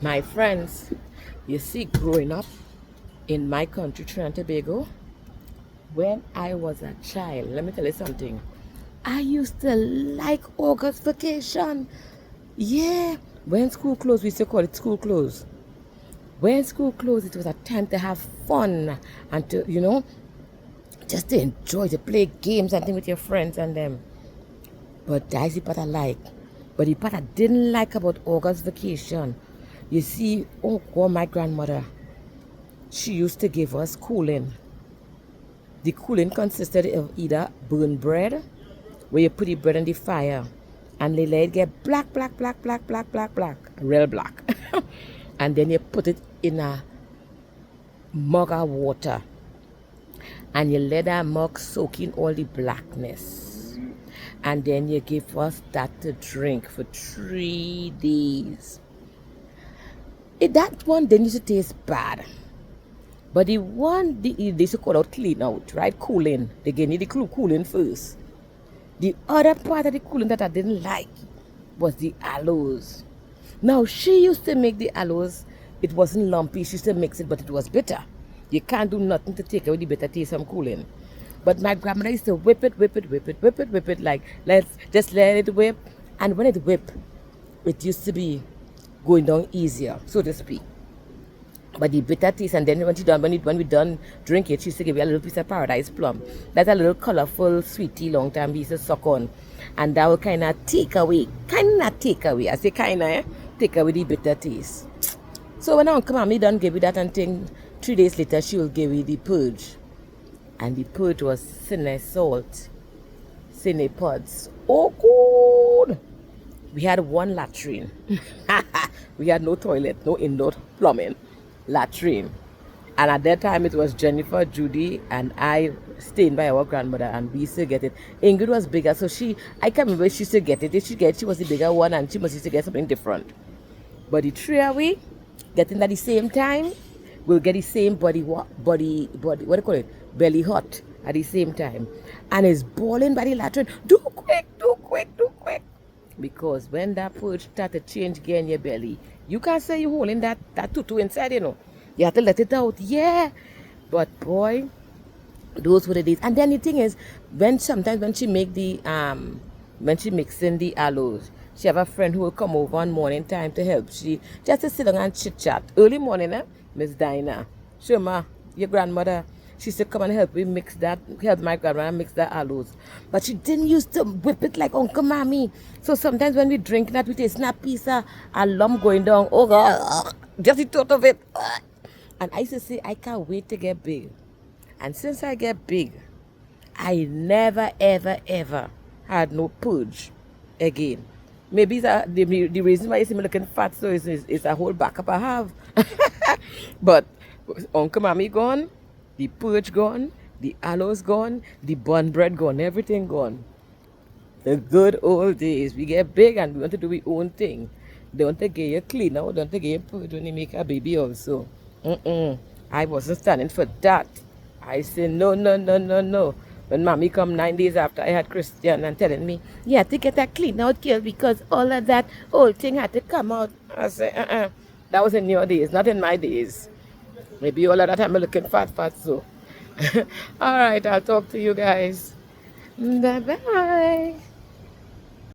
My friends, you see, growing up in my country, Trinidad and Tobago, when I was a child, let me tell you something. I used to like August vacation. Yeah, when school closed, we used to call it school close. When school closed, it was a time to have fun and to, just to enjoy, to play games and things with your friends and them. But that's the part I like. But the part I didn't like about August vacation, you see, oh God, my grandmother, she used to give us cooling. The cooling consisted of either burnt bread, where you put the bread on the fire, and they let it get black, black, black, black, black, black, black, real black. And then you put it in a mug of water, and you let that mug soak in all the blackness. And then you give us that to drink for 3 days. That one didn't used to taste bad. But the one they used to call out clean out, right? Cooling. They gave me the cooling first. The other part of the cooling that I didn't like was the aloes. Now, she used to make the aloes. It wasn't lumpy. She used to mix it, but it was bitter. You can't do nothing to take away the bitter taste from cooling. But my grandmother used to whip it, whip it, whip it, whip it, whip it, like, let's just let it whip. And when it whipped, it used to be going down easier, so to speak. But the bitter taste, and then when we done drink it, she used to give you a little piece of paradise plum. That's a little colorful sweetie long time we used to suck on. And that will kind of take away, I say kind of, take away the bitter taste. So when Uncle Mommy done give you that and thing, 3 days later she will give you the purge. And the purge was cine salt, cine pods. Oh, good! We had one latrine. We had no toilet, no indoor plumbing. Latrine. And at that time it was Jennifer, Judy, and I staying by our grandmother, and we used to get it. Ingrid was bigger, so I can't remember if she used to get it. If she was the bigger one, and she must used to get something different. But the three of we getting at the same time, we'll get the same body, what do you call it? Belly hot at the same time. And it's boiling by the latrine. Do quick, do quick, do quick. Because when that purge started to change gear in your belly, you can't say you're holding that tutu inside, You have to let it out, yeah. But boy, those were the days. And then the thing is, sometimes when she make when she mixing the aloes, she have a friend who will come over on morning time to help. She just to sit down and chit chat. Early morning, Miss Dinah, Shema, your grandmother, she used to come and help my grandmother mix the aloes. But she didn't used to whip it like Uncle Mommy. So sometimes when we drink that, we taste a piece of a lump going down. Oh God, just the thought of it. And I used to say, I can't wait to get big. And since I get big, I never, ever, ever had no purge again. Maybe the reason why you see me looking fat so is a whole backup I have. But Uncle Mommy gone, the purge gone, the aloes gone, the bun bread gone, everything gone. The good old days. We get big and we want to do our own thing. Don't get you clean now, don't get you purge when you make a baby also. I wasn't standing for that. I said, no, no, no, no, no. When Mommy come 9 days after I had Christian and telling me, you had to get that clean out, girl, because all of that old thing had to come out. I said, that was in your days, not in my days. Maybe all of that I'm looking fat, so. All right, I'll talk to you guys. Bye-bye.